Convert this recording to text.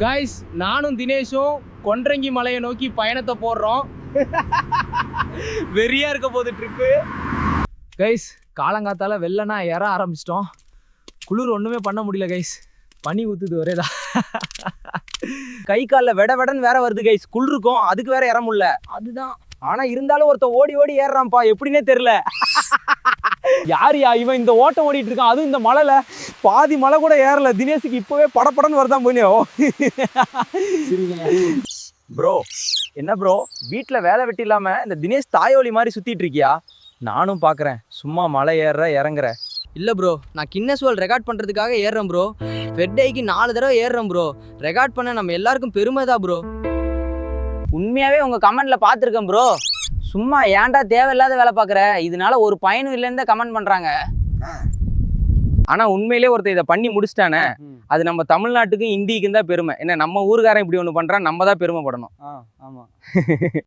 Guys நானும் தினேஷும் கொன்றங்கி மலையை நோக்கி பயணத்தை போடுறோம். வெறியா இருக்க போகுது ட்ரிப்பு. கைஸ் காலங்காத்தால வெள்ளனா ஏற ஆரம்பிச்சிட்டோம். குளிர் ஒண்ணுமே பண்ண முடியல கைஸ். பனி ஊத்துது ஒரேதான். கை காலில் வெட வெடன்னு வேற வருது கைஸ். குளிர் இருக்கும், அதுக்கு வேற ஏற முடியல. அதுதான். ஆனா இருந்தாலும் ஒருத்தன் ஓடி ஓடி ஏறான்ப்பா, எப்படின்னே தெரியல. யாரியா இவன் இந்த ஓட்டம் ஓடிட்டு இருக்கான், அதுவும் இந்த மலையில. பாதி மலை கூட ஏறல. தினேஷுக்கு இப்பவே படப்படன்னு வருதான் போனியோ. ப்ரோ என்ன ப்ரோ வீட்டில் வேலை வெட்டி இல்லாம இந்த தினேஷ் தாயோலி மாதிரி சுத்திட்டு இருக்கியா? நானும் பாக்குறேன், சும்மா மலை ஏறுற இறங்குற. இல்லை ப்ரோ, நான் கின்னஸ் வேர்ல்ட் ரெக்கார்ட் பண்ணுறதுக்காக ஏறுறேன் ப்ரோ. ஃபெர்டேக்கு 4 தடவை ஏறுறேன் ப்ரோ. ரெக்கார்ட் பண்ண நம்ம எல்லாருக்கும் பெருமை தான் ப்ரோ. உண்மையாவே உங்க கமெண்ட்ல பார்த்துருக்கேன் ப்ரோ. சும்மா ஏன்டா தேவையில்லாத வேலை பார்க்குற, இதனால ஒரு பயனும் இல்லைன்னு தான் கமெண்ட் பண்றாங்க. ஆனா உண்மையிலே ஒருத்தர் இதை பண்ணி முடிச்சிட்டானே, அது நம்ம தமிழ்நாட்டுக்கும் இந்திக்கும் தான் பெருமை. என்ன நம்ம ஊருக்காரன் இப்படி ஒன்று பண்றான், நம்ம தான் பெருமைப்படணும். ஆமாம்.